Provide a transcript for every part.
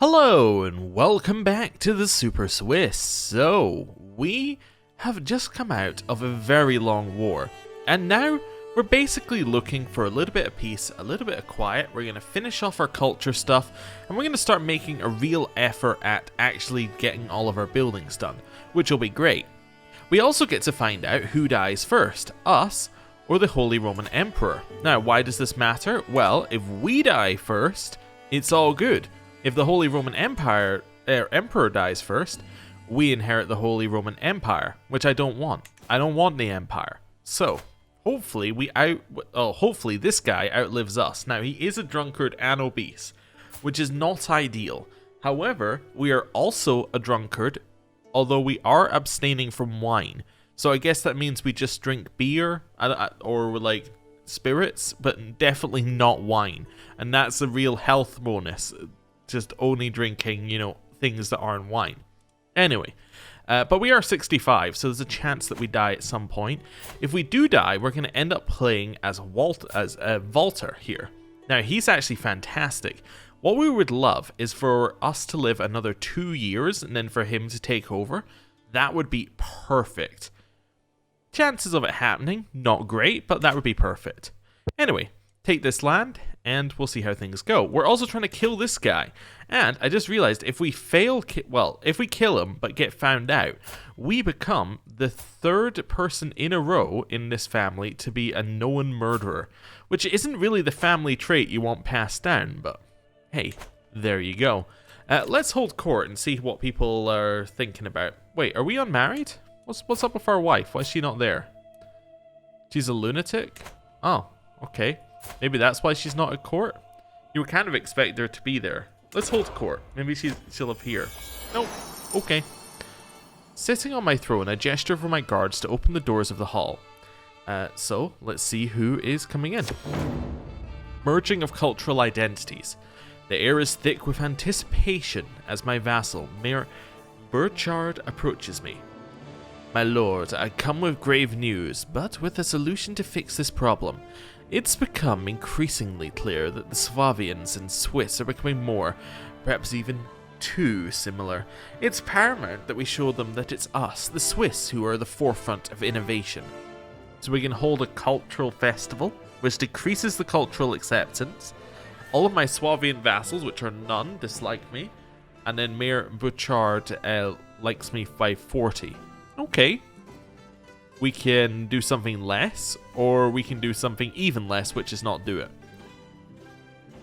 Hello and welcome back to the Super Swiss. So, we have just come out of a very long war, and now we're basically looking for a little bit of peace, a little bit of quiet. We're going to finish off our culture stuff, and we're going to start making a real effort at actually getting all of our buildings done, which will be great. We also get to find out who dies first, us or the Holy Roman Emperor. Now, why does this matter? Well, if we die first, it's all good. If the Holy Roman Emperor dies first, we inherit the Holy Roman Empire, which I don't want. I don't want the Empire. So, hopefully hopefully this guy outlives us. Now, he is a drunkard and obese, which is not ideal. However, we are also a drunkard, although we are abstaining from wine. So I guess that means we just drink beer or like spirits, but definitely not wine. And that's a real health bonus. Just only drinking, things that aren't wine. Anyway, but we are 65, so there's a chance that we die at some point. If we do die, we're going to end up playing as Walter here. Now, he's actually fantastic. What we would love is for us to live another 2 years and then for him to take over. That would be perfect. Chances of it happening, not great, but that would be perfect. Anyway, take this land, and we'll see how things go. We're also trying to kill this guy, and I just realized if we if we kill him but get found out, we become the third person in a row in this family to be a known murderer, which isn't really the family trait you want passed down, but hey, there you go. Let's hold court and see what people are thinking about. Wait, are we unmarried? What's up with our wife? Why is she not there? She's a lunatic? Oh, okay. Maybe that's why she's not at court? You would kind of expect her to be there. Let's hold court. Maybe she'll appear. Nope. Okay. Sitting on my throne, I gesture for my guards to open the doors of the hall. So, let's see who is coming in. Merging of cultural identities. The air is thick with anticipation as my vassal, Mayor Burchard, approaches me. My lord, I come with grave news, but with a solution to fix this problem. It's become increasingly clear that the Swavians and Swiss are becoming more, perhaps even too similar. It's paramount that we show them that it's us, the Swiss, who are the forefront of innovation. So we can hold a cultural festival, which decreases the cultural acceptance. All of my Swavian vassals, which are none, dislike me. And then Mayor Bouchard likes me by 40. Okay. We can do something less, or we can do something even less, which is not do it.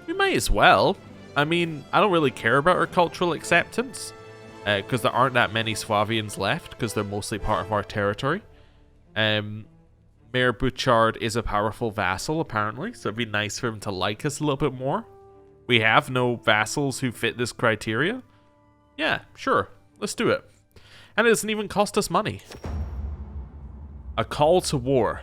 We might as well. I mean, I don't really care about our cultural acceptance, because there aren't that many Swavians left, because they're mostly part of our territory. Mayor Bouchard is a powerful vassal, apparently, so it'd be nice for him to like us a little bit more. We have no vassals who fit this criteria. Yeah, sure, let's do it. And it doesn't even cost us money. A call to war.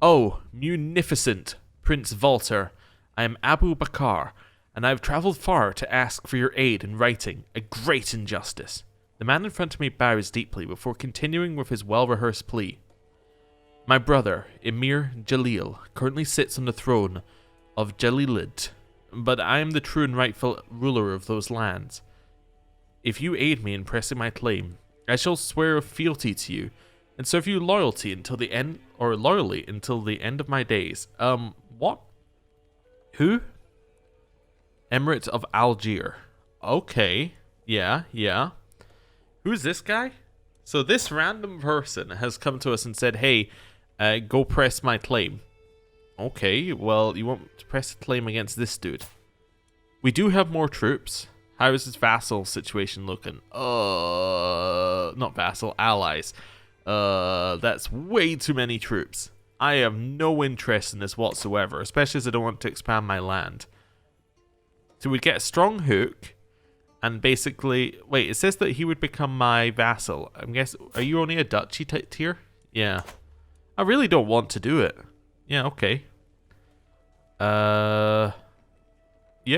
Oh, munificent Prince Walter, I am Abu Bakr, and I have travelled far to ask for your aid in righting a great injustice. The man in front of me bows deeply before continuing with his well-rehearsed plea. My brother, Emir Jalil, currently sits on the throne of Jalilid, but I am the true and rightful ruler of those lands. If you aid me in pressing my claim, I shall swear fealty to you, and serve you loyalty until the end, or loyally until the end of my days. What? Who? Emirate of Algier. Okay. Yeah. Who's this guy? So this random person has come to us and said, hey, go press my claim. Okay, well, you want to press a claim against this dude. We do have more troops. How is his vassal situation looking? Not vassal, allies. That's way too many troops. I have no interest in this whatsoever, especially as I don't want to expand my land. So we'd get a strong hook, and basically, wait, it says that he would become my vassal. I'm guessing, are you only a duchy tier? Yeah. I really don't want to do it. Yeah, okay. Yeah,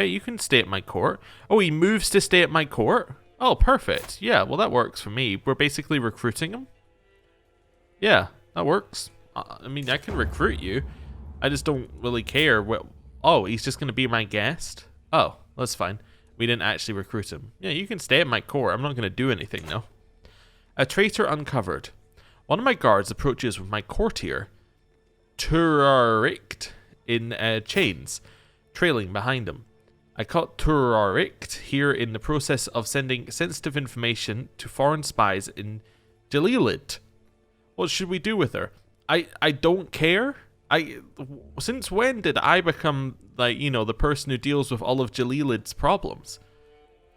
you can stay at my court. Oh, he moves to stay at my court? Oh, perfect. Yeah, well, that works for me. We're basically recruiting him. Yeah, that works. I mean, I can recruit you. I just don't really care. Oh, he's just going to be my guest? Oh, that's fine. We didn't actually recruit him. Yeah, you can stay at my court. I'm not going to do anything, though. A traitor uncovered. One of my guards approaches with my courtier, Turaricht, in chains, trailing behind him. I caught Turaricht here in the process of sending sensitive information to foreign spies in Jalilid. What should we do with her? I don't care. Since when did I become, like, you know, the person who deals with all of Jalilid's problems?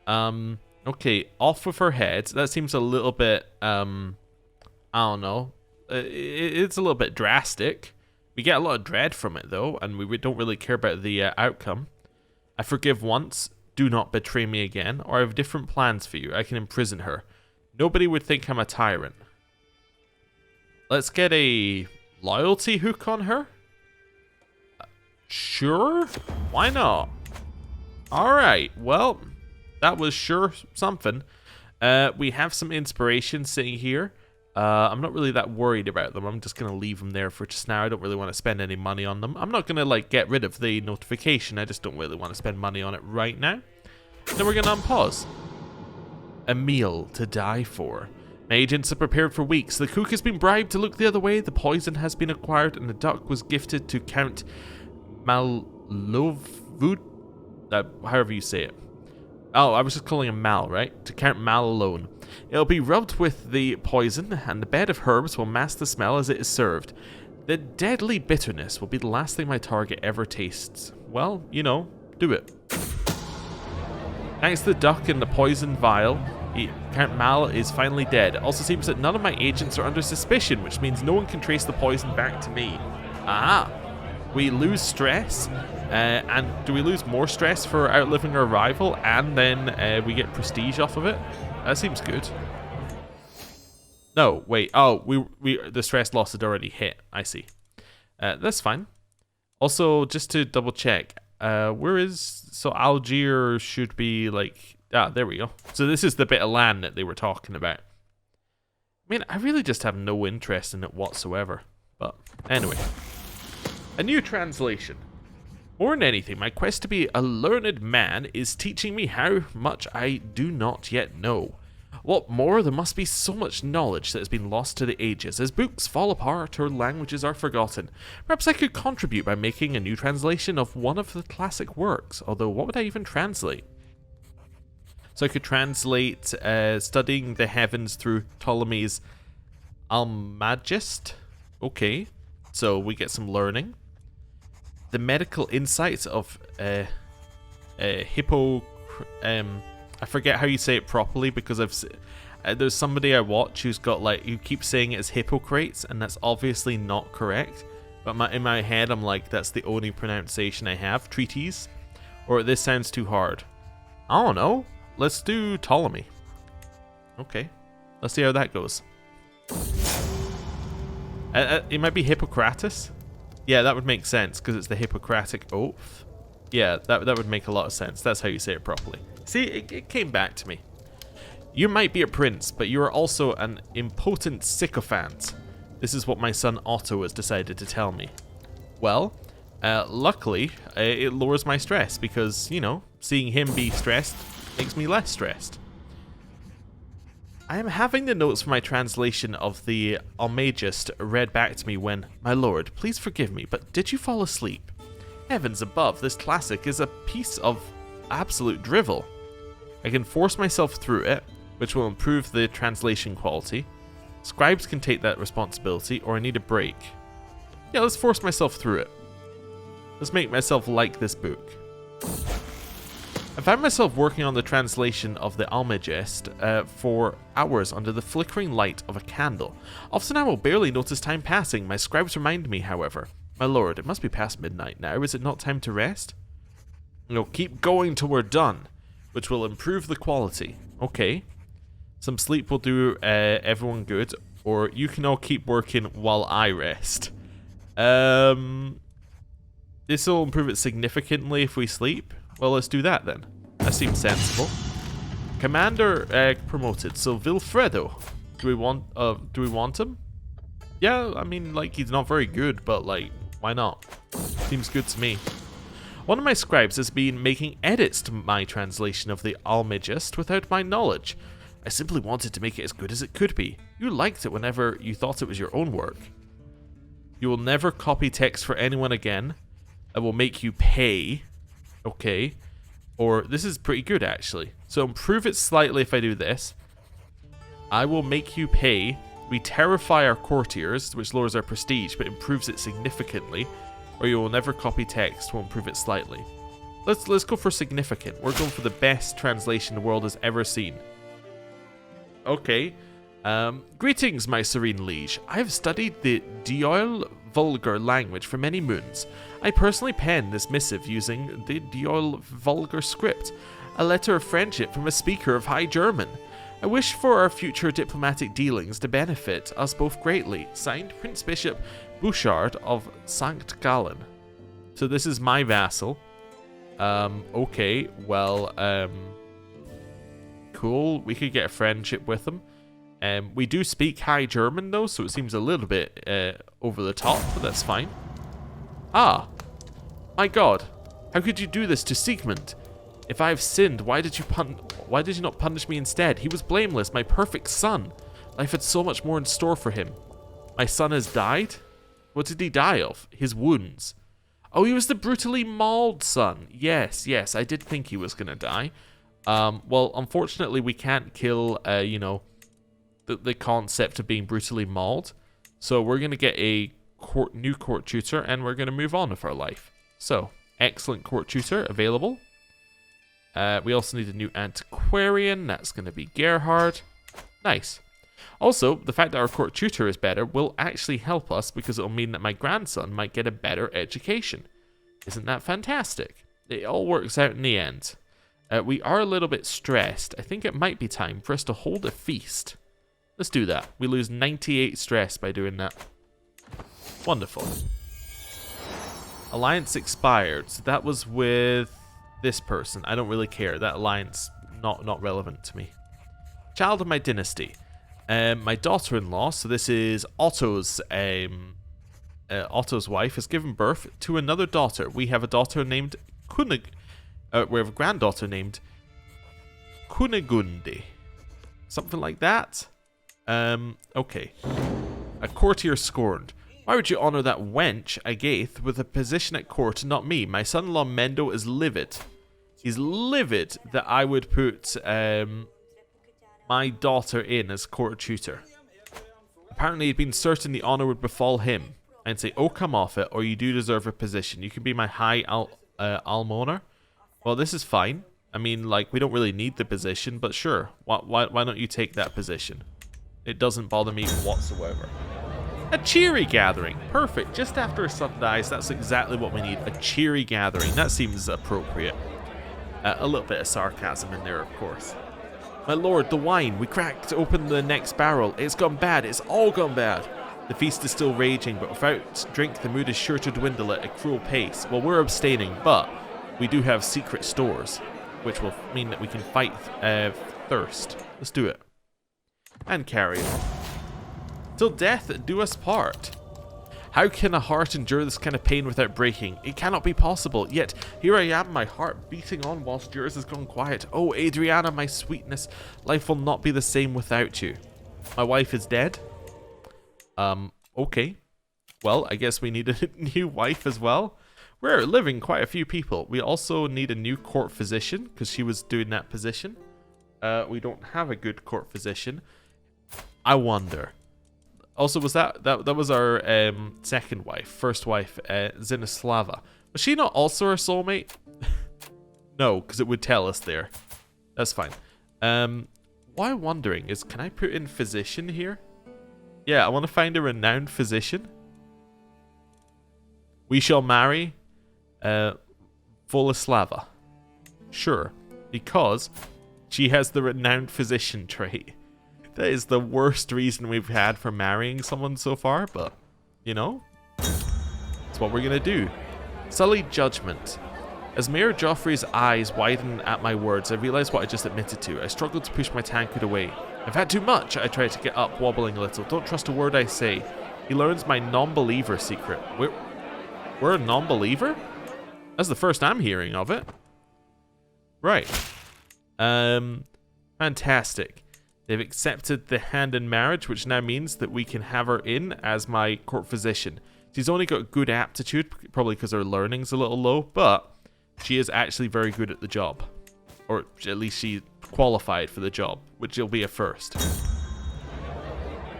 Okay, off with her head. That seems a little bit, I don't know. It's a little bit drastic. We get a lot of dread from it, though, and we don't really care about the outcome. I forgive once. Do not betray me again, or I have different plans for you. I can imprison her. Nobody would think I'm a tyrant. Let's get a loyalty hook on her? Sure? Why not? Alright, well, that was sure something. We have some inspiration sitting here. I'm not really that worried about them. I'm just going to leave them there for just now. I don't really want to spend any money on them. I'm not going to, like, get rid of the notification. I just don't really want to spend money on it right now. Then we're going to unpause. A meal to die for. My agents have prepared for weeks. The cook has been bribed to look the other way. The poison has been acquired, and the duck was gifted to Count Malovud. However you say it. Oh, I was just calling him Mal, right? To Count Mal alone. It'll be rubbed with the poison, and the bed of herbs will mask the smell as it is served. The deadly bitterness will be the last thing my target ever tastes. Well, you know, do it. Thanks to the duck and the poison vial, Count Mal is finally dead. It also seems that none of my agents are under suspicion, which means no one can trace the poison back to me. Aha! We lose stress, and do we lose more stress for outliving our rival, and then we get prestige off of it? That seems good. No, wait. Oh, the stress loss had already hit. I see. That's fine. Also, just to double check, where is... So Algier should be like... Ah, there we go. So this is the bit of land that they were talking about. I mean, I really just have no interest in it whatsoever. But anyway. A new translation. More than anything, my quest to be a learned man is teaching me how much I do not yet know. What more, there must be so much knowledge that has been lost to the ages, as books fall apart or languages are forgotten. Perhaps I could contribute by making a new translation of one of the classic works, although what would I even translate? So I could translate Studying the Heavens through Ptolemy's Almagest. Okay, so we get some learning. The medical insights of Hippo... I forget how you say it properly because there's somebody I watch who's got like, who keeps saying it as Hippocrates, and that's obviously not correct. But in my head, I'm like, that's the only pronunciation I have. Treatise, or this sounds too hard. I don't know. Let's do Ptolemy. Okay, let's see how that goes. It might be Hippocrates. Yeah, that would make sense because it's the Hippocratic Oath. Yeah, that would make a lot of sense. That's how you say it properly. See, it came back to me. You might be a prince, but you are also an impotent sycophant. This is what my son Otto has decided to tell me. Well, luckily, it lowers my stress because, you know, seeing him be stressed makes me less stressed. I am having the notes for my translation of the Almagest read back to me when, my lord, please forgive me, but did you fall asleep? Heavens above, this classic is a piece of absolute drivel. I can force myself through it, which will improve the translation quality. Scribes can take that responsibility, or I need a break. Yeah, let's force myself through it. Let's make myself like this book. I found myself working on the translation of the Almagest for hours under the flickering light of a candle. Often I will barely notice time passing. My scribes remind me, however. My lord, it must be past midnight now. Is it not time to rest? No, keep going till we're done, which will improve the quality. Okay. Some sleep will do everyone good, or you can all keep working while I rest. This will improve it significantly if we sleep. Well, let's do that then. That seems sensible. Commander promoted. So Vilfredo, do we want him? Yeah, I mean, like, he's not very good, but like, why not? Seems good to me. One of my scribes has been making edits to my translation of the Almagest without my knowledge. I simply wanted to make it as good as it could be. You liked it whenever you thought it was your own work. You will never copy text for anyone again. I will make you pay. Okay. Or, this is pretty good actually. So improve it slightly if I do this. I will make you pay. We terrify our courtiers, which lowers our prestige, but improves it significantly. Or you will never copy text, will improve it slightly. Let's go for significant. We're going for the best translation the world has ever seen. Okay. Greetings, my serene liege. I have studied the Dioil Vulgar language for many moons. I personally penned this missive using the Dioil Vulgar script, a letter of friendship from a speaker of High German. I wish for our future diplomatic dealings to benefit us both greatly. Signed, Prince Bishop Bouchard of Sankt Gallen. So this is my vassal. Okay, well, cool. We could get a friendship with him. We do speak High German though, so it seems a little bit over the top, but that's fine. Ah, my God, how could you do this to Siegmund? If I have sinned, why did you not punish me instead? He was blameless, my perfect son. Life had so much more in store for him. My son has died? What did he die of? His wounds. Oh, he was the brutally mauled son. Yes, I did think he was gonna die. Well, unfortunately, we can't kill, you know, the concept of being brutally mauled. So we're going to get a new court tutor and we're going to move on with our life. So, excellent court tutor available. We also need a new antiquarian. That's going to be Gerhard. Nice. Also, the fact that our court tutor is better will actually help us because it will mean that my grandson might get a better education. Isn't that fantastic? It all works out in the end. We are a little bit stressed. I think it might be time for us to hold a feast. Let's do that. We lose 98 stress by doing that. Wonderful. Alliance expired. So that was with this person. I don't really care. That alliance, not relevant to me. Child of my dynasty. My daughter-in-law, so this is Otto's wife, has given birth to another daughter. We have a daughter named we have a granddaughter named Kunigunde. Something like that. Okay. A courtier scorned. Why would you honor that wench, Agath, with a position at court and not me? My son-in-law Mendo is livid. He's livid that I would put my daughter in as court tutor. Apparently he'd been certain the honor would befall him. I'd say, oh, come off it, or you do deserve a position. You can be my high almoner. Well, this is fine. I mean, like, we don't really need the position, but sure. Why don't you take that position? It doesn't bother me whatsoever. A cheery gathering. Perfect. Just after her son dies, that's exactly what we need. A cheery gathering. That seems appropriate. A little bit of sarcasm in there, of course. My lord, the wine. We cracked open the next barrel. It's gone bad. It's all gone bad. The feast is still raging, but without drink, the mood is sure to dwindle at a cruel pace. Well, we're abstaining, but we do have secret stores, which will mean that we can fight thirst. Let's do it. And carry on. Till death do us part. How can a heart endure this kind of pain without breaking? It cannot be possible. Yet here I am, my heart beating on whilst yours has gone quiet. Oh, Adriana, my sweetness, life will not be the same without you. My wife is dead. Okay. Well, I guess we need a new wife as well. We're living quite a few people. We also need a new court physician because she was doing that position. We don't have a good court physician. I wonder. Also, was that was our second wife, first wife, Zinislava. Was she not also our soulmate? No, because it would tell us there. That's fine. What I'm wondering is, can I put in physician here? Yeah, I want to find a renowned physician. We shall marry Volislava. Sure, because she has the renowned physician trait. That is the worst reason we've had for marrying someone so far, but, you know, it's what we're going to do. Sullied judgment. As Mayor Joffrey's eyes widen at my words, I realize what I just admitted to. I struggled to push my tankard away. I've had too much. I tried to get up, wobbling a little. Don't trust a word I say. He learns my non-believer secret. We're a non-believer? That's the first I'm hearing of it. Right. Fantastic. They've accepted the hand in marriage, which now means that we can have her in as my court physician. She's only got good aptitude, probably because her learning's a little low, but she is actually very good at the job. Or at least she qualified for the job, which will be a first.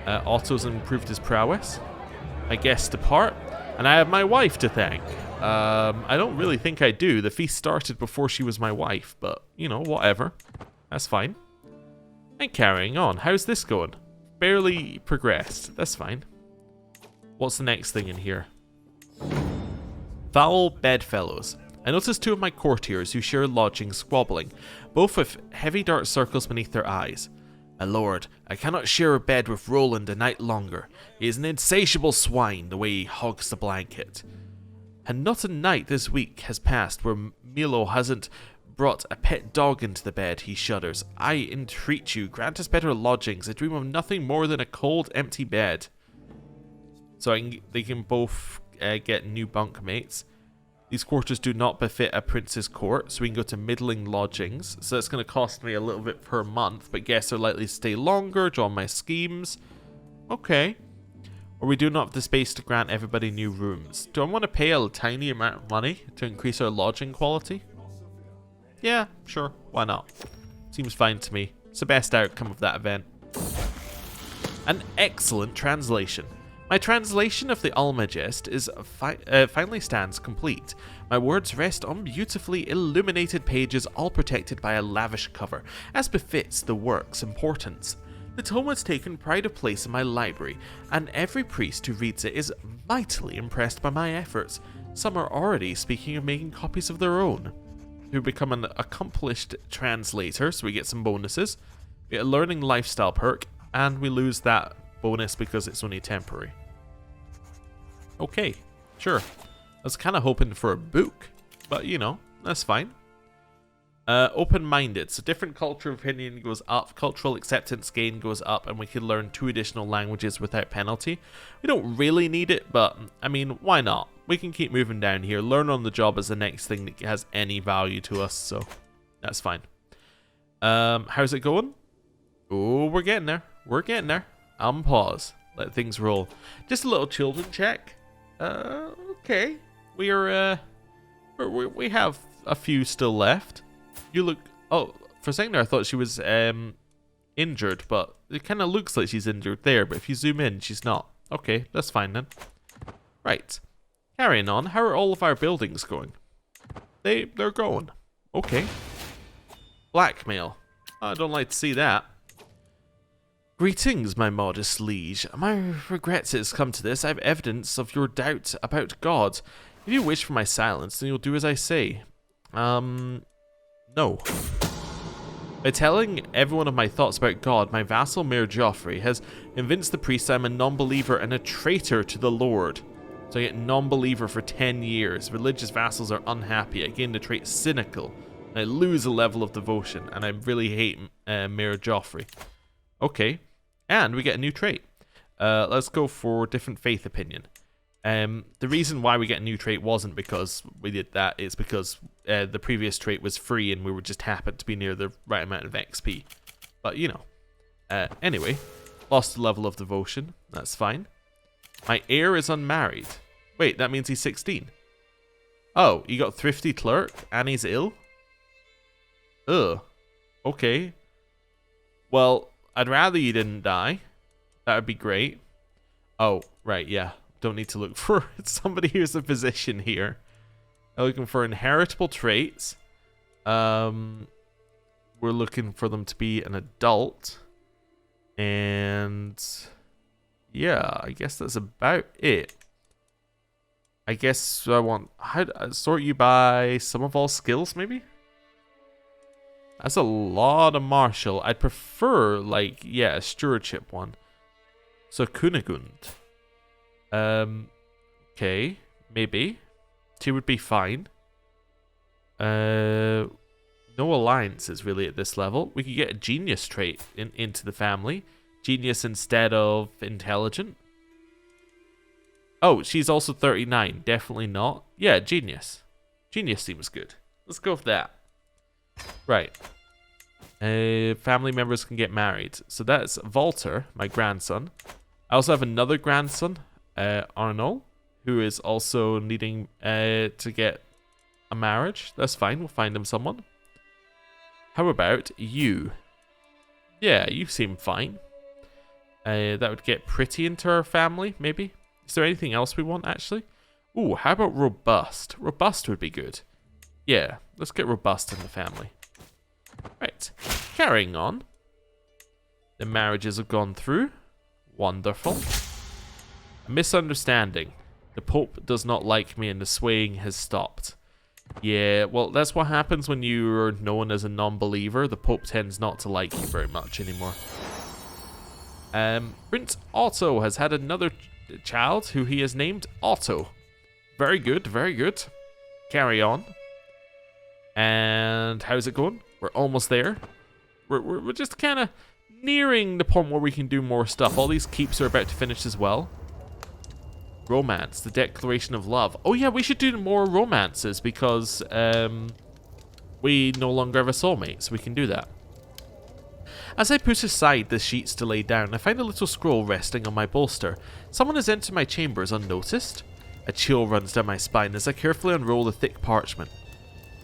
Otto's improved his prowess. My guests depart, and I have my wife to thank. I don't really think I do. The feast started before she was my wife, but, you know, whatever. That's fine. And carrying on. How's this going? Barely progressed. That's fine. What's the next thing in here? Foul bedfellows. I noticed two of my courtiers who share lodgings squabbling, both with heavy dark circles beneath their eyes. My lord, I cannot share a bed with Roland a night longer. He is an insatiable swine, the way he hogs the blanket. And not a night this week has passed where Milo hasn't brought a pet dog into the bed, he shudders. I entreat you, grant us better lodgings. I dream of nothing more than a cold, empty bed. So they can both get new bunkmates. These quarters do not befit a prince's court, so we can go to middling lodgings. So that's going to cost me a little bit per month, but guests are likely to stay longer, join my schemes. Okay. Or we do not have the space to grant everybody new rooms. Do I want to pay a tiny amount of money to increase our lodging quality? Yeah, sure. Why not? Seems fine to me. It's the best outcome of that event. An excellent translation. My translation of the Almagest is finally stands complete. My words rest on beautifully illuminated pages, all protected by a lavish cover, as befits the work's importance. The tome has taken pride of place in my library, and every priest who reads it is mightily impressed by my efforts. Some are already speaking of making copies of their own. We become an accomplished translator, so we get some bonuses. We get a learning lifestyle perk, and we lose that bonus because it's only temporary. Okay, sure. I was kind of hoping for a book, but you know, that's fine. Open-minded, so different cultural opinion goes up, cultural acceptance gain goes up, and we can learn 2 additional languages without penalty. We don't really need it, but I mean, why not? We can keep moving down here. Learn on the job is the next thing that has any value to us, so that's fine. How's it going? Oh, we're getting there. We're getting there. Pause. Let things roll. Just a little children check. Okay. We have a few still left. You look... Oh, for a second there I thought she was injured, but it kind of looks like she's injured there, but if you zoom in, she's not. Okay, that's fine then. Right. Carrying on, how are all of our buildings going? They're going. Okay. Blackmail. I don't like to see that. Greetings, my modest liege. My regrets it has come to this. I have evidence of your doubt about God. If you wish for my silence, then you'll do as I say. No. By telling everyone of my thoughts about God, my vassal Mayor Joffrey has convinced the priest I'm a non-believer and a traitor to the Lord. So I get non-believer for 10 years. Religious vassals are unhappy. I gain the trait cynical. I lose a level of devotion, and I really hate Mayor Joffrey. Okay. And we get a new trait. Let's go for different faith opinion. The reason why we get a new trait wasn't because we did that. It's because the previous trait was free and we were just happened to be near the right amount of XP. But, you know. Anyway. Lost a level of devotion. That's fine. My heir is unmarried. Wait, that means he's 16. Oh, you got thrifty clerk and he's ill? Ugh. Okay. Well, I'd rather you didn't die. That would be great. Oh, right, yeah. Don't need to look for somebody who's a physician here. I'm looking for inheritable traits. We're looking for them to be an adult. And yeah, I guess that's about it. I guess I want... How do I sort you by sum of all skills, maybe? That's a lot of martial. I'd prefer, like, yeah, a stewardship one. So, Kunigund. Okay, maybe. 2 would be fine. No alliances, really, at this level. We could get a genius trait into the family. Genius instead of intelligent. Oh, she's also 39. Definitely not. Yeah, genius. Genius seems good. Let's go with that. Right. Family members can get married. So that's Walter, my grandson. I also have another grandson, Arnold, who is also needing to get a marriage. That's fine. We'll find him someone. How about you? Yeah, you seem fine. That would get Pretty into our family, maybe. Is there anything else we want, actually? Ooh, how about Robust? Robust would be good. Yeah, let's get Robust in the family. Right, carrying on. The marriages have gone through. Wonderful. A misunderstanding. The Pope does not like me and the swaying has stopped. Yeah, well, that's what happens when you're known as a non-believer. The Pope tends not to like you very much anymore. Prince Otto has had another child who he has named Otto. Very good, very good. Carry on. And how's it going? We're almost there. We're just kind of nearing the point where we can do more stuff. All these keeps are about to finish as well. Romance, the declaration of love. Oh yeah, we should do more romances because we no longer have a soulmate, so we can do that. As I push aside the sheets to lay down, I find a little scroll resting on my bolster. Someone has entered my chambers unnoticed. A chill runs down my spine as I carefully unroll the thick parchment.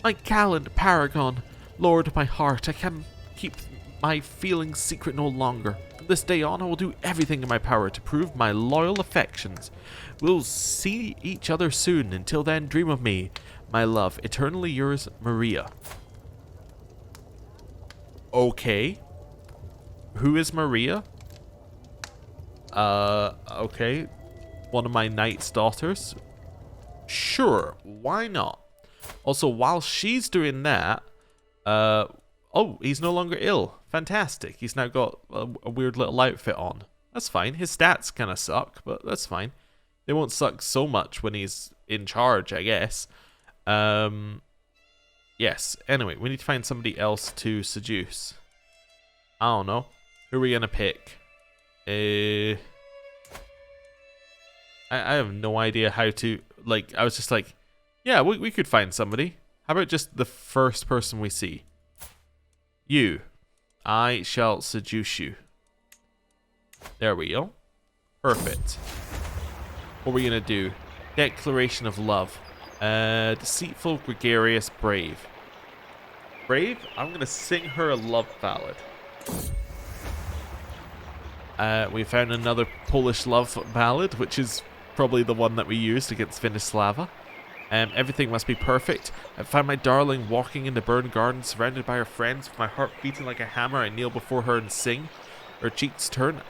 My gallant paragon, lord of my heart, I can keep my feelings secret no longer. From this day on, I will do everything in my power to prove my loyal affections. We'll see each other soon. Until then, dream of me, my love. Eternally yours, Maria. Okay. Who is Maria? Okay. One of my knight's daughters. Sure, why not? Also, while she's doing that, oh, he's no longer ill. Fantastic. He's now got a weird little outfit on. That's fine. His stats kind of suck, but that's fine. They won't suck so much when he's in charge, I guess. Yes. Anyway, we need to find somebody else to seduce. I don't know. Who are we going to pick? I have no idea how to... Like, I was just like, yeah, we could find somebody. How about just the first person we see? You. I shall seduce you. There we go. Perfect. What are we going to do? Declaration of love. Deceitful, gregarious, brave. Brave? I'm going to sing her a love ballad. We found another Polish love ballad, which is probably the one that we used against Venislava. Everything must be perfect. I find my darling walking in the burned garden, surrounded by her friends, with my heart beating like a hammer. I kneel before her and sing. Her cheeks turn,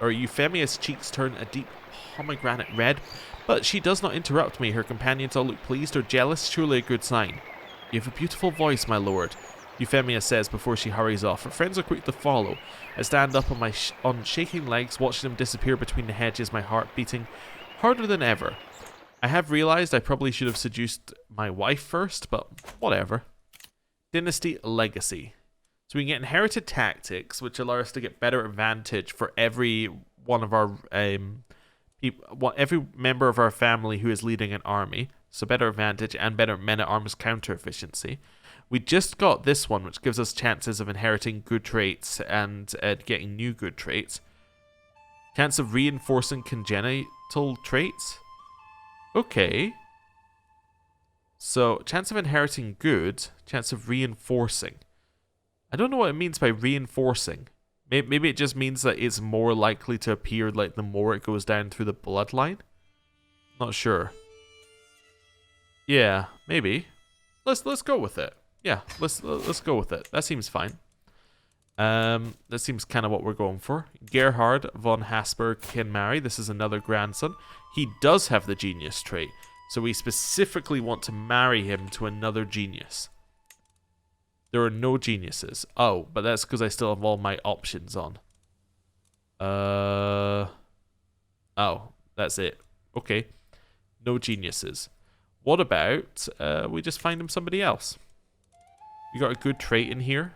or Euphemia's cheeks turn a deep pomegranate red, but she does not interrupt me. Her companions all look pleased or jealous, surely a good sign. You have a beautiful voice, my lord, Euphemia says before she hurries off. Her friends are quick to follow. I stand up on my on shaking legs, watching them disappear between the hedges, my heart beating harder than ever. I have realized I probably should have seduced my wife first, but whatever. Dynasty Legacy. So we can get inherited tactics, which allow us to get better advantage for every one of our every member of our family who is leading an army. So better advantage and better men-at-arms counter efficiency. We just got this one, which gives us chances of inheriting good traits and getting new good traits. Chance of reinforcing congenital traits. Okay. So, chance of inheriting good, chance of reinforcing. I don't know what it means by reinforcing. Maybe it just means that it's more likely to appear like the more it goes down through the bloodline. Not sure. Yeah, maybe. Let's go with it. Yeah, let's go with it. That seems fine. That seems kind of what we're going for. Gerhard von Hasper can marry. This is another grandson. He does have the genius trait, so we specifically want to marry him to another genius. There are no geniuses. Oh, but that's because I still have all my options on. Oh, that's it. Okay. No geniuses. What about we just find him somebody else? We got a good trait in here.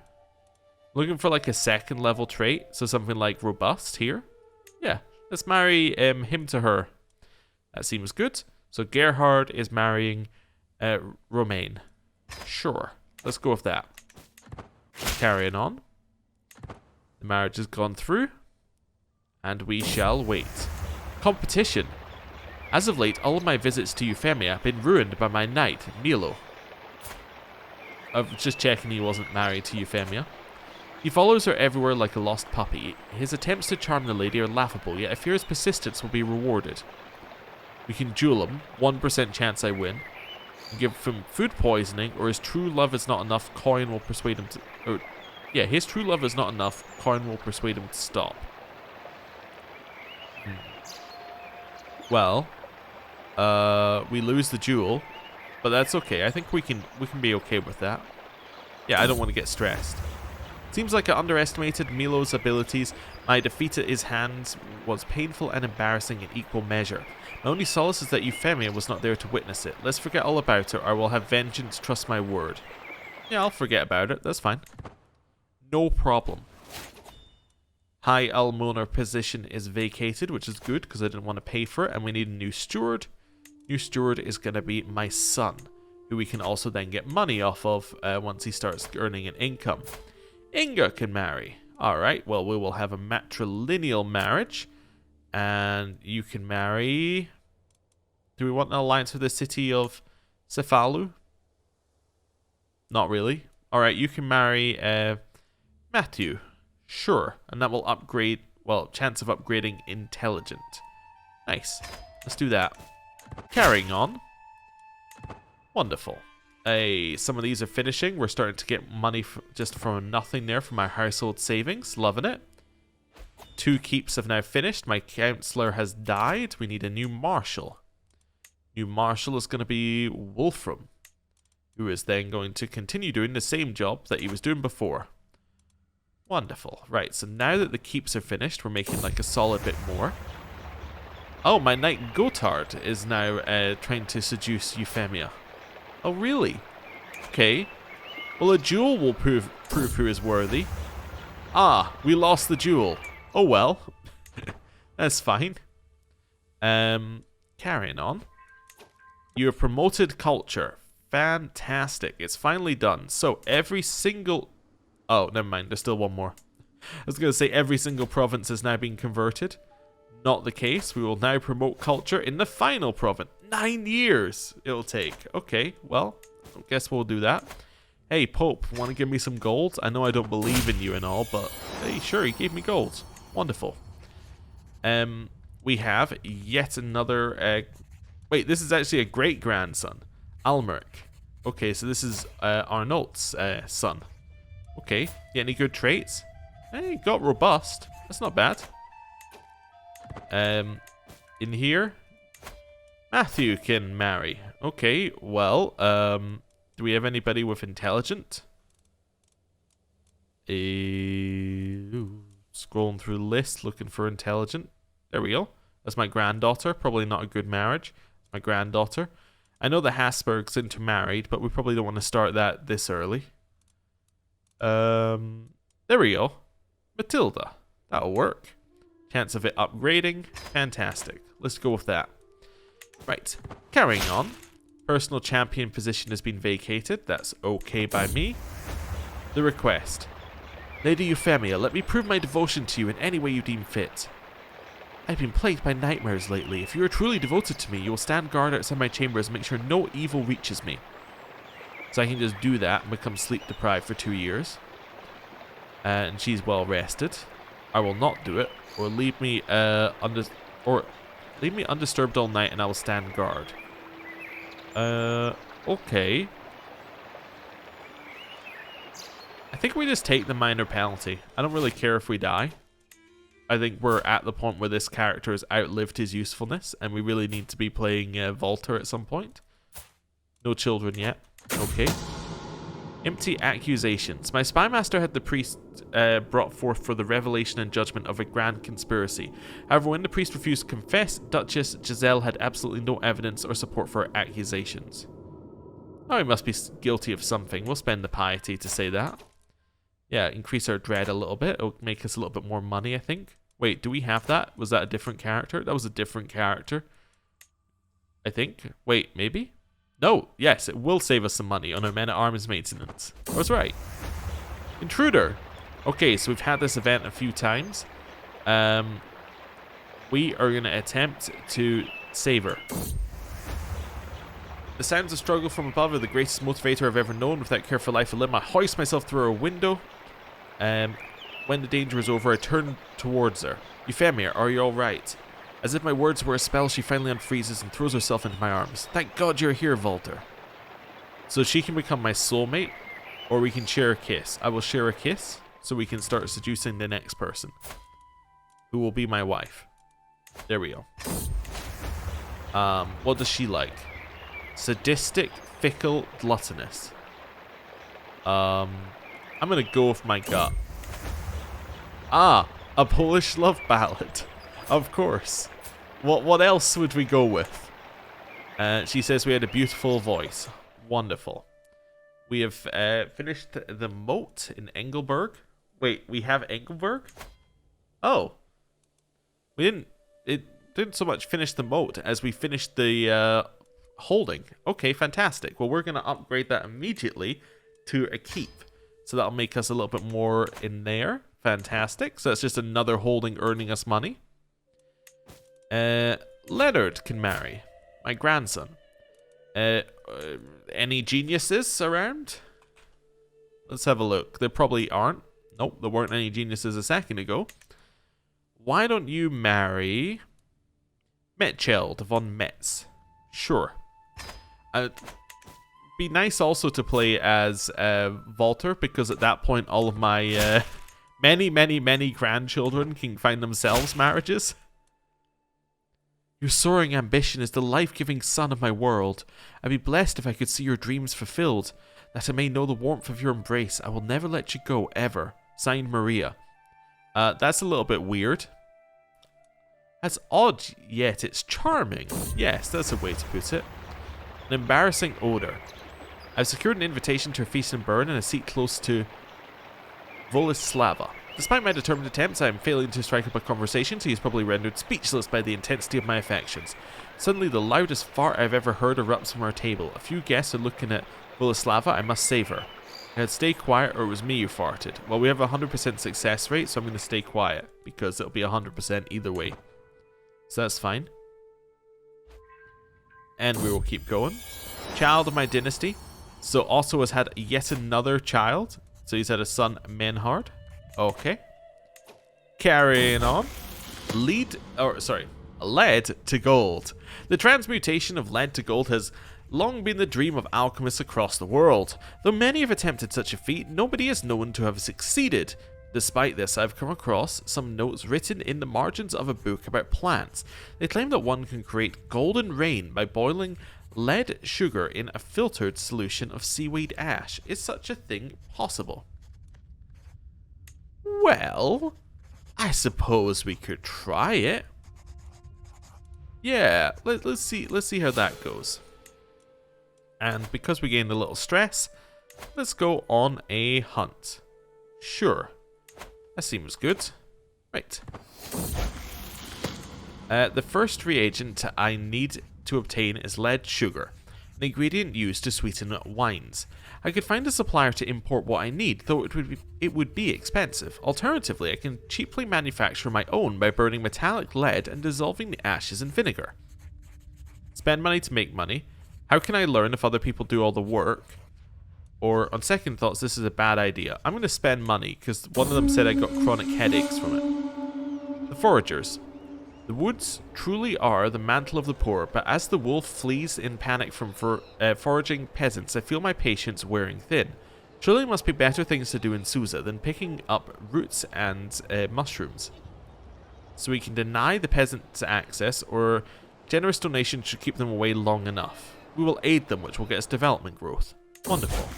Looking for like a second level trait, so something like robust here. Yeah, let's marry him to her. That seems good. So Gerhard is marrying Romaine. Sure. Let's go with that. Carrying on. The marriage has gone through. And we shall wait. Competition. As of late, all of my visits to Euphemia have been ruined by my knight, Milo. I'm just checking he wasn't married to Euphemia. He follows her everywhere like a lost puppy. His attempts to charm the lady are laughable, yet I fear his persistence will be rewarded. We can duel him, 1% chance I win. Give him food poisoning, or his true love is not enough, coin will persuade him to... yeah, his true love is not enough, coin will persuade him to stop. Well, we lose the duel, but that's okay. I think we can be okay with that. Yeah, I don't want to get stressed. Seems like I underestimated Milo's abilities. My defeat at his hands was painful and embarrassing in equal measure. My only solace is that Euphemia was not there to witness it. Let's forget all about her, or we'll have vengeance, trust my word. Yeah, I'll forget about it. That's fine. No problem. High Almoner position is vacated, which is good, because I didn't want to pay for it, and we need a new steward. New steward is going to be my son, who we can also then get money off of once he starts earning an income. Inga can marry. Alright, well, we will have a matrilineal marriage. And you can marry... Do we want an alliance with the city of Cephalu? Not really. Alright, you can marry Matthew. Sure. And that will upgrade... Well, chance of upgrading intelligent. Nice. Let's do that. Carrying on. Wonderful. Some of these are finishing. We're starting to get money just from nothing there from our household savings. Loving it. 2 keeps have now finished. My counselor has died. We need a new marshal. New marshal is going to be Wolfram, who is then going to continue doing the same job that he was doing before. Wonderful. Right, so now that the keeps are finished, we're making like a solid bit more. Oh, my knight Gotthard is now trying to seduce Euphemia. Oh, really? Okay. Well, a duel will prove who is worthy. Ah, we lost the duel. Oh, well. That's fine. Carrying on. You have promoted culture. Fantastic. It's finally done. So, every single... Oh, never mind. There's still one more. I was going to say every single province has now been converted. Not the case. We will now promote culture in the final province. 9 years it'll take. Okay, well, I guess we'll do that. Hey, Pope, want to give me some gold? I know I don't believe in you and all, but hey, sure, he gave me gold. Wonderful. We have yet another... wait, this is actually a great-grandson. Almeric. Okay, so this is Arnault's son. Okay, get any good traits? Hey, got robust. That's not bad. In here... Matthew can marry. Okay, well, do we have anybody with intelligent? Scrolling through the list, looking for intelligent. There we go. That's my granddaughter. Probably not a good marriage. My granddaughter. I know the Habsburgs intermarried, but we probably don't want to start that this early. There we go. Matilda. That'll work. Chance of it upgrading. Fantastic. Let's go with that. Right, carrying on. Personal champion position has been vacated. That's okay by me. The request. Lady Euphemia, let me prove my devotion to you in any way you deem fit. I've been plagued by nightmares lately. If you are truly devoted to me, you will stand guard outside my chambers and make sure no evil reaches me. So I can just do that and become sleep deprived for 2 years. And she's well rested. I will not do it. Or leave me leave me undisturbed all night and I will stand guard. Okay. I think we just take the minor penalty. I don't really care if we die. I think we're at the point where this character has outlived his usefulness and we really need to be playing Volta at some point. No children yet. Okay. Empty accusations. My spymaster had the priest brought forth for the revelation and judgment of a grand conspiracy. However, when the priest refused to confess, Duchess Giselle had absolutely no evidence or support for her accusations. Oh, he must be guilty of something. We'll spend the piety to say that. Yeah, increase our dread a little bit. It'll make us a little bit more money, I think. Wait, do we have that? Was that a different character? That was a different character. I think. Wait, maybe? No, yes, it will save us some money on our men-at-arms maintenance. I was right. Intruder. Okay, so we've had this event a few times. We are going to attempt to save her. The sounds of struggle from above are the greatest motivator I've ever known. Without care for life or limb, I hoist myself through her window. When the danger is over, I turn towards her. Euphemia, are you alright? As if my words were a spell, she finally unfreezes and throws herself into my arms. Thank God you're here, Walter. So she can become my soulmate, or we can share a kiss. I will share a kiss, so we can start seducing the next person, who will be my wife. There we go. What does she like? Sadistic, fickle, gluttonous. I'm gonna go with my gut. Ah, a Polish love ballad. Of course. What else would we go with? She says we had a beautiful voice. Wonderful. We have finished the moat in Engelberg. Wait, we have Engelberg? Oh. It didn't so much finish the moat as we finished the holding. Okay, fantastic. Well, we're going to upgrade that immediately to a keep. So that'll make us a little bit more in there. Fantastic. So that's just another holding earning us money. Leonard can marry. My grandson. Any geniuses around? Let's have a look. There probably aren't. Nope, there weren't any geniuses a second ago. Why don't you marry Metchild von Metz? Sure. Be nice also to play as Walter, because at that point all of my many grandchildren can find themselves marriages. Your soaring ambition is the life-giving sun of my world. I'd be blessed if I could see your dreams fulfilled. That I may know the warmth of your embrace, I will never let you go, ever. Signed, Maria. That's a little bit weird. That's odd, yet it's charming. Yes, that's a way to put it. An embarrassing odor. I've secured an invitation to a feast and burn and a seat close to Volislava. Despite my determined attempts, I am failing to strike up a conversation, so he is probably rendered speechless by the intensity of my affections. Suddenly, the loudest fart I've ever heard erupts from our table. A few guests are looking at Volislava. I must save her. I had stay quiet, or it was me who farted. Well, we have a 100% success rate, so I'm going to stay quiet, because it'll be 100% either way. So that's fine. And we will keep going. Child of my dynasty. So also has had yet another child. So he's had a son, Menhard. Okay. Carrying on. Lead to gold. The transmutation of lead to gold has long been the dream of alchemists across the world. Though many have attempted such a feat, nobody is known to have succeeded. Despite this, I've come across some notes written in the margins of a book about plants. They claim that one can create golden rain by boiling lead sugar in a filtered solution of seaweed ash. Is such a thing possible? Well, I suppose we could try it. Yeah, let's see how that goes. And because we gained a little stress, let's go on a hunt. Sure. That seems good. Right. The first reagent I need to obtain is lead sugar, an ingredient used to sweeten wines. I could find a supplier to import what I need, though it would be expensive. Alternatively, I can cheaply manufacture my own by burning metallic lead and dissolving the ashes in vinegar. Spend money to make money. How can I learn if other people do all the work? Or, on second thoughts, this is a bad idea. I'm going to spend money, because one of them said I got chronic headaches from it. The foragers. The woods truly are the mantle of the poor, but as the wolf flees in panic from foraging peasants, I feel my patience wearing thin. Surely there must be better things to do in Susa than picking up roots and mushrooms. So we can deny the peasants access, or generous donations should keep them away long enough. We will aid them, which will get us development growth. Wonderful.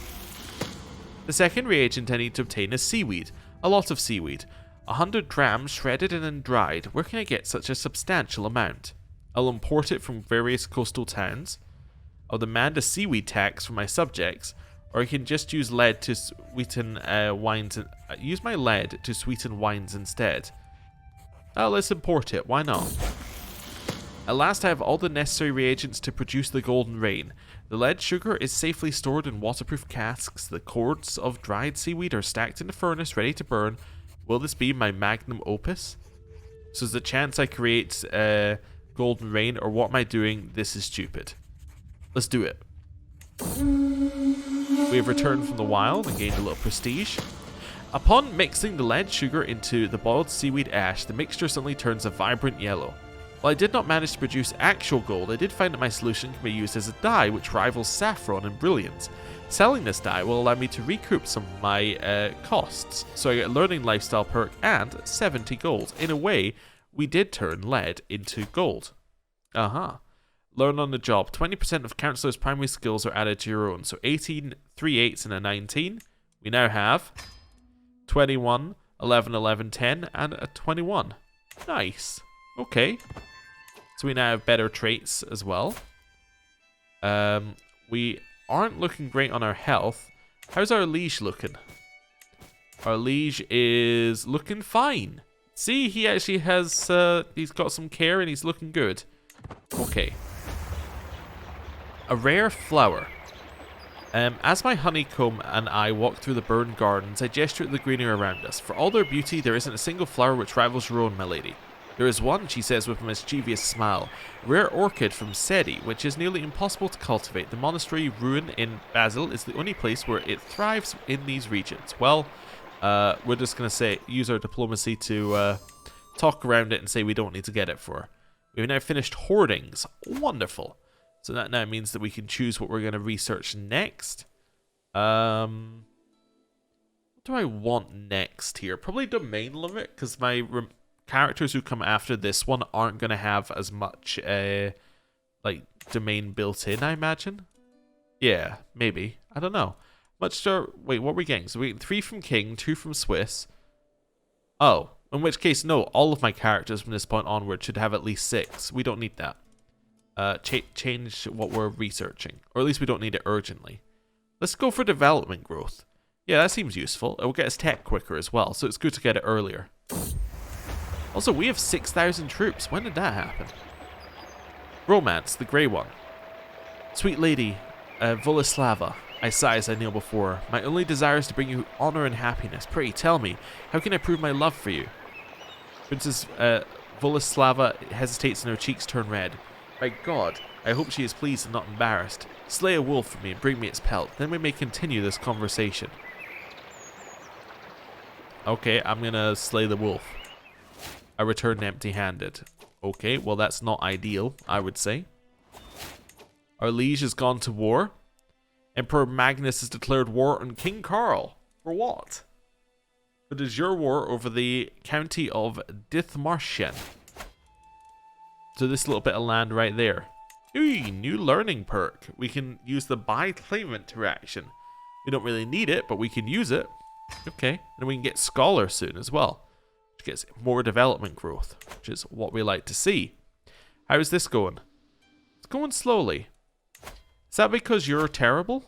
The second reagent I need to obtain is seaweed. A lot of seaweed. 100 grams shredded and then dried. Where can I get such a substantial amount? I'll import it from various coastal towns. I'll demand a seaweed tax from my subjects, or I can just use lead to sweeten wines. Use my lead to sweeten wines instead. Oh, let's import it. Why not? At last I have all the necessary reagents to produce the golden rain. The lead sugar is safely stored in waterproof casks. The cords of dried seaweed are stacked in the furnace, ready to burn. Will this be my magnum opus? So there's a chance I create golden rain, or what am I doing? This is stupid. Let's do it. We have returned from the wild and gained a little prestige. Upon mixing the lead sugar into the boiled seaweed ash, the mixture suddenly turns a vibrant yellow. While I did not manage to produce actual gold, I did find that my solution can be used as a dye which rivals saffron in brilliance. Selling this dye will allow me to recoup some of my costs, so I get a learning lifestyle perk and 70 gold. In a way, we did turn lead into gold. Learn on the job. 20% of counselor's primary skills are added to your own. So 18, 3 8s, and a 19. We now have 21, 11, 11, 10, and a 21. Nice. Okay. So we now have better traits as well. We aren't looking great on our health. How's our liege looking? Our liege is looking fine. See, he actually has, he's got some care and he's looking good. Okay. A rare flower. As my honeycomb and I walk through the burned gardens, I gesture at the greenery around us. For all their beauty, there isn't a single flower which rivals your own, my lady. There is one, she says with a mischievous smile, rare orchid from Seti, which is nearly impossible to cultivate. The monastery ruin in Vassal is the only place where it thrives in these regions. Well, we're just going to use our diplomacy to talk around it and say we don't need to get it for her. We've now finished hoardings. Wonderful. So that now means that we can choose what we're going to research next. What do I want next here? Probably domain limit, because my characters who come after this one aren't going to have as much like domain built in, I imagine. Yeah, maybe. I don't know. Wait, what are we getting? So we're getting 3 from King, 2 from Swiss. Oh, in which case, no, all of my characters from this point onward should have at least 6. We don't need that. Change what we're researching. Or at least we don't need it urgently. Let's go for development growth. Yeah, that seems useful. It will get us tech quicker as well, so it's good to get it earlier. Also, we have 6,000 troops. When did that happen? Romance, the grey one. Sweet lady, Volislava, I sigh as I kneel before her. My only desire is to bring you honor and happiness. Pray, tell me, how can I prove my love for you? Princess Volislava hesitates and her cheeks turn red. My God, I hope she is pleased and not embarrassed. Slay a wolf for me and bring me its pelt. Then we may continue this conversation. Okay, I'm gonna slay the wolf. I returned empty-handed. Okay, well that's not ideal, I would say. Our liege has gone to war. Emperor Magnus has declared war on King Carl. For what? It is your war over the county of Dithmarschen. So this little bit of land right there. Ooh, new learning perk. We can use the buy claimant interaction. We don't really need it, but we can use it. Okay, and we can get scholar soon as well, which gets more development growth, which is what we like to see. How's this going? It's going slowly. Is that because you're terrible?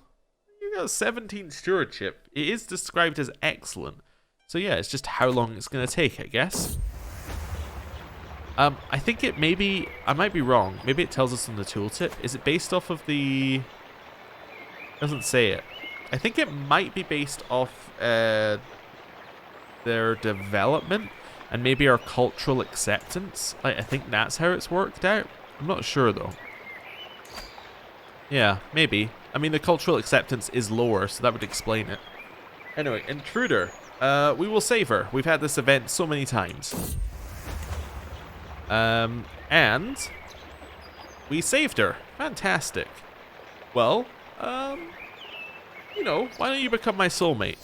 You got 17 stewardship. It is described as excellent. So yeah, it's just how long it's going to take, I guess. I think it maybe, I might be wrong. Maybe it tells us on the tooltip. Is it based off of the, it doesn't say it. I think it might be based off their development and maybe our cultural acceptance. Like, I think that's how it's worked out. I'm not sure though. Yeah, maybe. I mean, the cultural acceptance is lower, so that would explain it. Anyway, intruder. We will save her. We've had this event so many times. And we saved her. Fantastic. Well, you know, why don't you become my soulmate?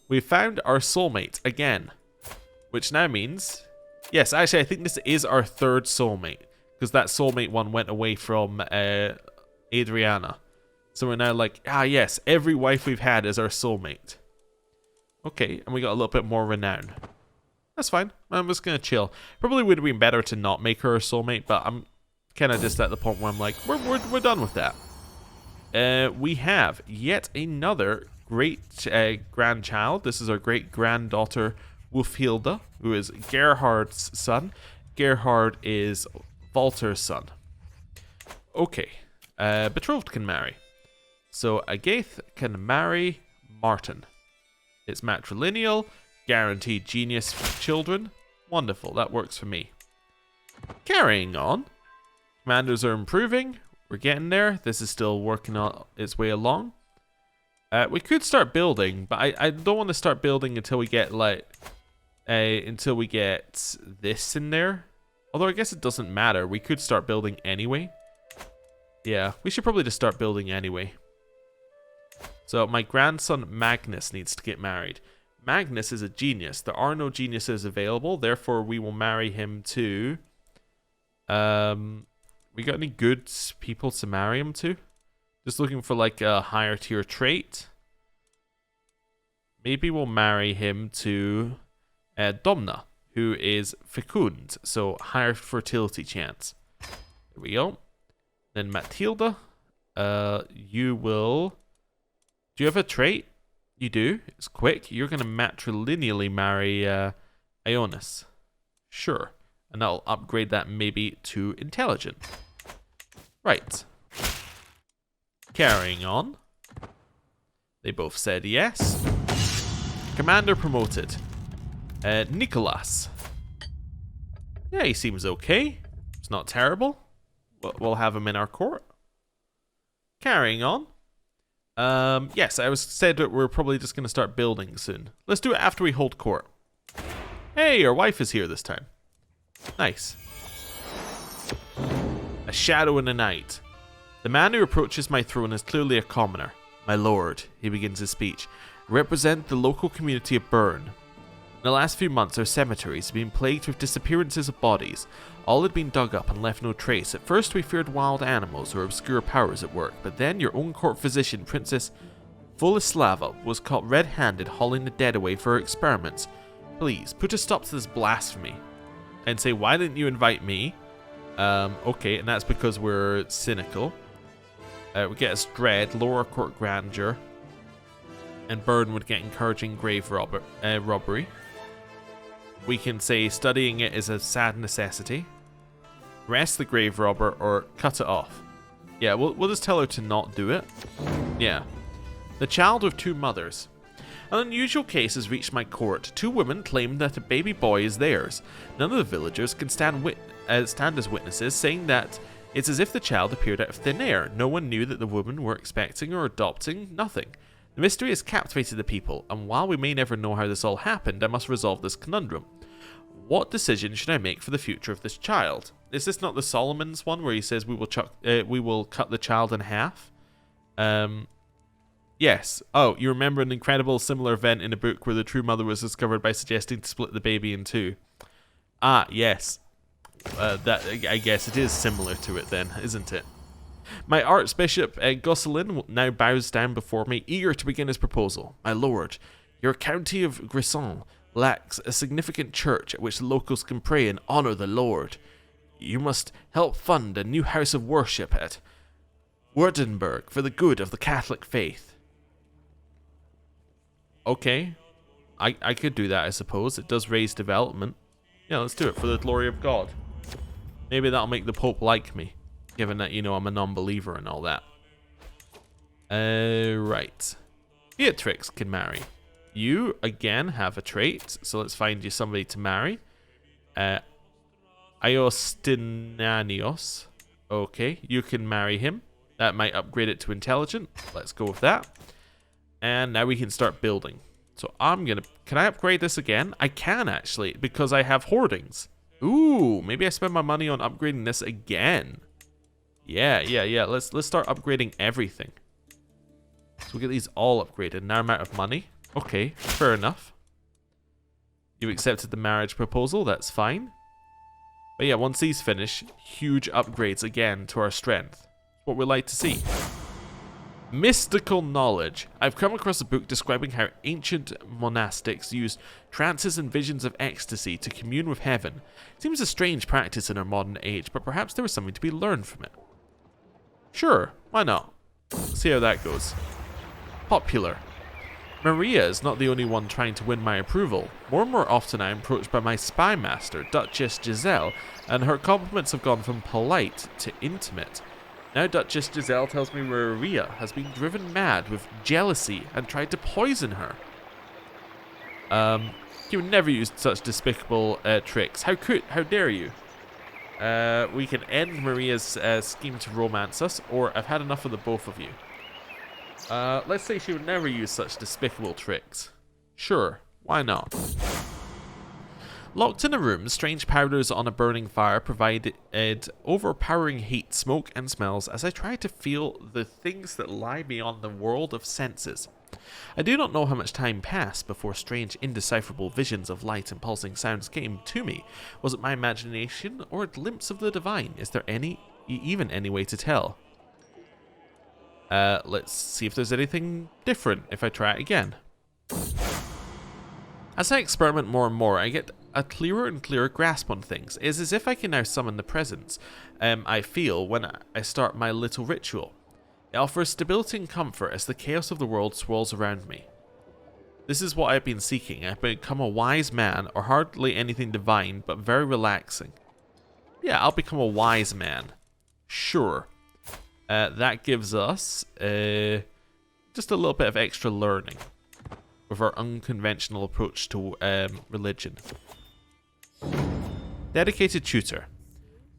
We found our soulmate again, which now means, yes, actually, I think this is our 3rd soulmate, because that soulmate one went away from Adriana. So we're now like, ah, yes, every wife we've had is our soulmate. Okay, and we got a little bit more renown. That's fine. I'm just going to chill. Probably would have been better to not make her a soulmate, but I'm kind of just at the point where I'm like, we're done with that. We have yet another great grandchild. This is our great-granddaughter, Wolfhilda, who is Gerhard's son. Gerhard is Walter's son. Okay. Betrothed can marry. So Agath can marry Martin. It's matrilineal, guaranteed genius children. Wonderful, that works for me. Carrying on. Commanders are improving. We're getting there. This is still working on its way along. We could start building, but I don't want to start building until we get until we get this in there. Although I guess it doesn't matter. We could start building anyway. Yeah, we should probably just start building anyway. So my grandson Magnus needs to get married. Magnus is a genius. There are no geniuses available, therefore we will marry him to... we got any good people to marry him to? Just looking for like a higher tier trait. Maybe we'll marry him to Domna, who is fecund, so higher fertility chance. There we go. Then Matilda, you will... Do you have a trait? You do. It's quick. You're going to matrilineally marry Ionis. Sure. And I'll upgrade that maybe to intelligent. Right. Carrying on. They both said yes. Commander promoted. Nicholas. Yeah, he seems okay. It's not terrible. We'll have him in our court. Carrying on. Yes, I said that we're probably just going to start building soon. Let's do it after we hold court. Hey, your wife is here this time. Nice. A shadow in the night. The man who approaches my throne is clearly a commoner. My lord, he begins his speech, I represent the local community of Bern. In the last few months, our cemeteries have been plagued with disappearances of bodies. All had been dug up and left no trace. At first we feared wild animals or obscure powers at work, but then your own court physician, Princess Volislava, was caught red-handed hauling the dead away for her experiments. Please, put a stop to this blasphemy. And say, why didn't you invite me? Okay, and that's because we're cynical. We get us dread, lower court grandeur. And Bern would get encouraging grave robbery. We can say studying it is a sad necessity. Arrest the grave robber or cut it off. Yeah, we'll just tell her to not do it. Yeah. The child with two mothers. An unusual case has reached my court. Two women claim that a baby boy is theirs. None of the villagers can stand as witnesses, saying that it's as if the child appeared out of thin air. No one knew that the women were expecting or adopting. Nothing. The mystery has captivated the people, and while we may never know how this all happened, I must resolve this conundrum. What decision should I make for the future of this child? Is this not the Solomon's one where he says we will cut the child in half? Yes. Oh, you remember an incredible similar event in a book where the true mother was discovered by suggesting to split the baby in two. Ah, yes. That I guess it is similar to it then, isn't it? My Archbishop Gosselin now bows down before me, eager to begin his proposal. My lord, your county of Grisons lacks a significant church at which the locals can pray and honor the Lord. You must help fund a new house of worship at Württemberg for the good of the Catholic faith. Okay, I could do that, I suppose. It does raise development. Yeah, let's do it for the glory of God. Maybe that'll make the Pope like me, given that, you know, I'm a non-believer and all that. Right. Beatrix can marry. You, again, have a trait, so let's find you somebody to marry. Iostinanios. Okay, you can marry him. That might upgrade it to intelligent. Let's go with that. And now we can start building. So can I upgrade this again? I can actually, because I have hoardings. Ooh, maybe I spend my money on upgrading this again. Yeah. Let's start upgrading everything. So we get these all upgraded. Now I'm out of money. Okay, fair enough. You've accepted the marriage proposal, that's fine. But yeah, once these finish, huge upgrades again to our strength. What we like to see. Mystical knowledge. I've come across a book describing how ancient monastics used trances and visions of ecstasy to commune with heaven. Seems a strange practice in our modern age, but perhaps there was something to be learned from it. Sure, why not? Let's see how that goes. Popular. Maria is not the only one trying to win my approval. More and more often I am approached by my spy master, Duchess Giselle, and her compliments have gone from polite to intimate. Now Duchess Giselle tells me Maria has been driven mad with jealousy and tried to poison her. You would never use such despicable tricks. How dare you? We can end Maria's scheme to romance us, or I've had enough of the both of you. Let's say she would never use such despicable tricks. Sure, why not? Locked in a room, strange powders on a burning fire provided overpowering heat, smoke, and smells as I tried to feel the things that lie beyond the world of senses. I do not know how much time passed before strange, indecipherable visions of light and pulsing sounds came to me. Was it my imagination or a glimpse of the divine? Is there even any way to tell? Let's see if there's anything different if I try it again. As I experiment more and more, I get a clearer and clearer grasp on things. It is as if I can now summon the presence I feel when I start my little ritual. It offers stability and comfort as the chaos of the world swirls around me. This is what I've been seeking. I've become a wise man, or hardly anything divine, but very relaxing. Yeah, I'll become a wise man. Sure. That gives us just a little bit of extra learning with our unconventional approach to religion. Dedicated tutor.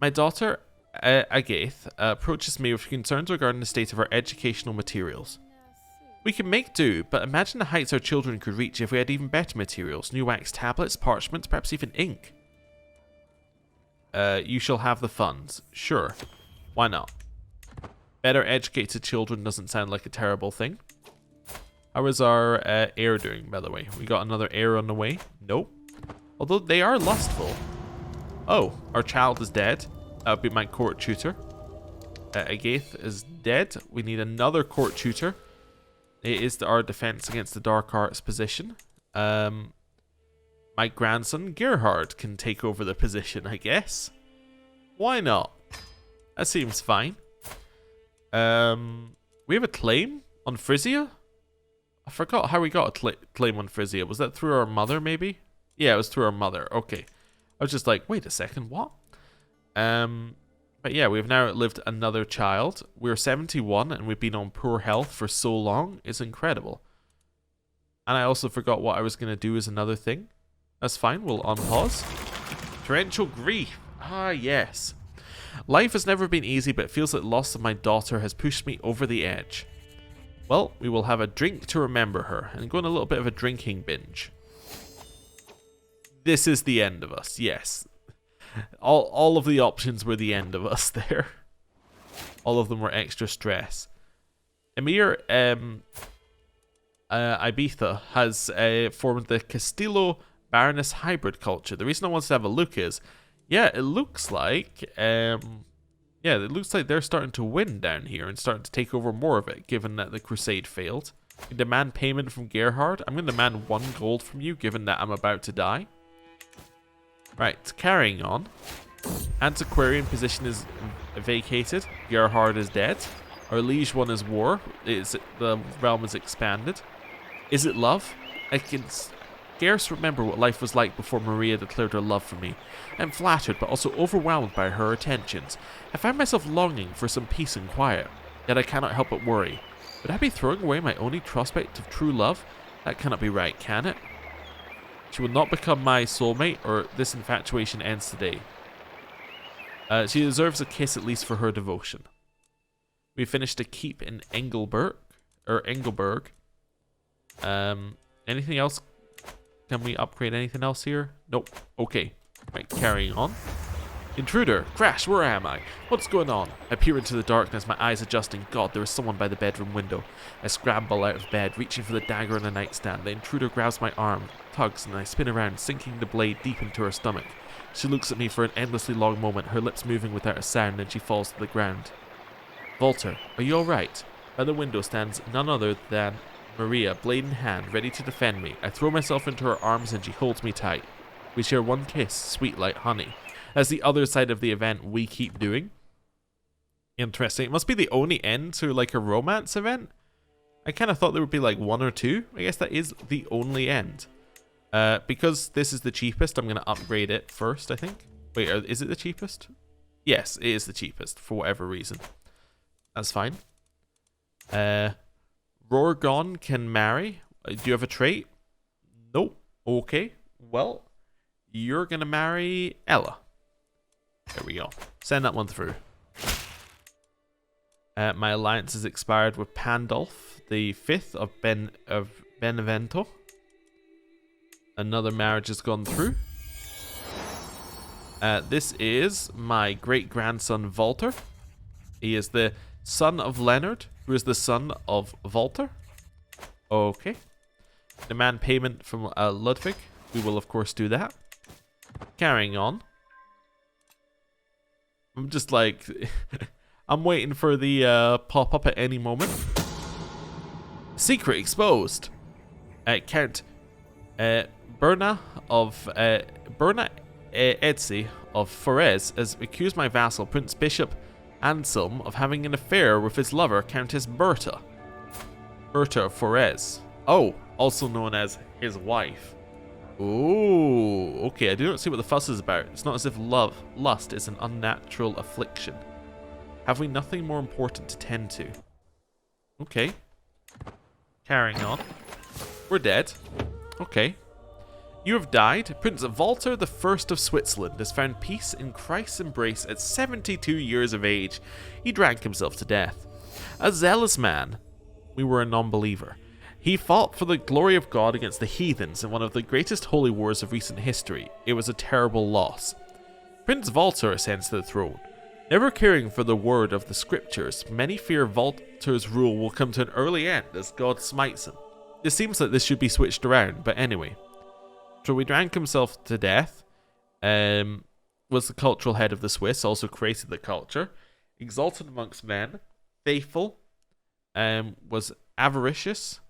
My daughter, Agath, approaches me with concerns regarding the state of our educational materials. We can make do, but imagine the heights our children could reach if we had even better materials. New wax tablets, parchment, perhaps even ink. You shall have the funds. Sure. Why not? Better educated children doesn't sound like a terrible thing. How is our heir doing, by the way? We got another heir on the way? Nope. Although they are lustful. Oh, our child is dead. That would be my court tutor. Agath is dead. We need another court tutor. It is our defense against the dark arts position. My grandson, Gerhard, can take over the position, I guess. Why not? That seems fine. We have a claim on Frisia? I forgot how we got a claim on Frisia. Was that through our mother, maybe? Yeah, it was through our mother. Okay. I was just like, wait a second, what? But yeah, we've now lived another child. We're 71 and we've been on poor health for so long. It's incredible. And I also forgot what I was going to do as another thing. That's fine, we'll unpause. Torrential grief. Ah, yes. Life has never been easy, but it feels like the loss of my daughter has pushed me over the edge. Well, we will have a drink to remember her, and go on a little bit of a drinking binge. This is the end of us, yes. All of the options were the end of us there. All of them were extra stress. Emir Ibiza has formed the Castillo Baroness hybrid culture. The reason I wanted to have a look is, yeah, it looks like they're starting to win down here and starting to take over more of it, given that the crusade failed. You demand payment from Gerhard. I'm going to demand 1 gold from you, given that I'm about to die. Right, carrying on. Antiquarian position is vacated. Gerhard is dead. Our liege won his war. The realm is expanded. Is it love? I can scarce remember what life was like before Maria declared her love for me. I'm flattered, but also overwhelmed by her attentions. I find myself longing for some peace and quiet, yet I cannot help but worry. Would I be throwing away my only prospect of true love? That cannot be right, can it? She will not become my soulmate, or this infatuation ends today. She deserves a kiss at least for her devotion. We finished a keep in Engelberg. Anything else? Can we upgrade anything else here? Nope. Okay. Right, carrying on. Intruder! Crash, where am I? What's going on? I peer into the darkness, my eyes adjusting. God, there is someone by the bedroom window. I scramble out of bed, reaching for the dagger on the nightstand. The intruder grabs my arm, tugs, and I spin around, sinking the blade deep into her stomach. She looks at me for an endlessly long moment, her lips moving without a sound, and she falls to the ground. Walter, are you alright? By the window stands none other than Maria, blade in hand, ready to defend me. I throw myself into her arms and she holds me tight. We share one kiss, sweet like honey. As the other side of the event we keep doing. Interesting. It must be the only end to like a romance event. I kind of thought there would be like 1 or 2. I guess that is the only end. Because this is the cheapest, I'm going to upgrade it first, I think. Wait, is it the cheapest? Yes, it is the cheapest, for whatever reason. That's fine. Rorgon can marry. Do you have a trait? Nope. Okay. Well, you're going to marry Ella. There we go. Send that one through. My alliance is expired with Pandolf, the 5th of Benevento. Another marriage has gone through. This is my great-grandson, Walter. He is the son of Leonard, who is the son of Walter. Okay. Demand payment from Ludwig. We will, of course, do that. Carrying on. I'm just like... I'm waiting for the pop-up at any moment. Secret exposed. Count Berna Edsi of Forez has accused my vassal, Prince Bishop Anselm, of having an affair with his lover, Countess Berta. Berta of Forez. Oh, also known as his wife. Ooh, okay, I do not see what the fuss is about. It's not as if lust is an unnatural affliction. Have we nothing more important to tend to? Okay. Carrying on. We're dead. Okay. You have died. Prince Walter I of Switzerland has found peace in Christ's embrace at 72 years of age. He drank himself to death. A zealous man. We were a non-believer. He fought for the glory of God against the heathens in one of the greatest holy wars of recent history. It was a terrible loss. Prince Walter ascends to the throne. Never caring for the word of the scriptures, many fear Walter's rule will come to an early end as God smites him. It seems like this should be switched around, but anyway. So he drank himself to death, was the cultural head of the Swiss, also created the culture, exalted amongst men, faithful, was avaricious,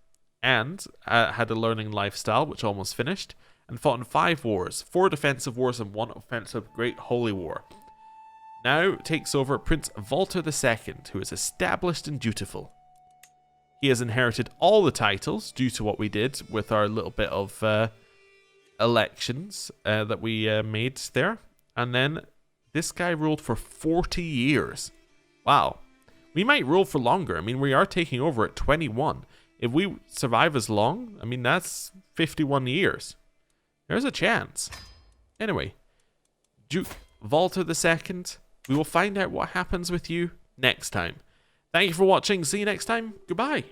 and had a learning lifestyle, which almost finished, and fought in 5 wars, 4 defensive wars and 1 offensive Great Holy War. Now takes over Prince Walter II, who is established and dutiful. He has inherited all the titles due to what we did with our little bit of elections that we made there. And then this guy ruled for 40 years. Wow. We might rule for longer. I mean, we are taking over at 21. If we survive as long, I mean, that's 51 years. There's a chance. Anyway, Duke Walter II, we will find out what happens with you next time. Thank you for watching. See you next time. Goodbye.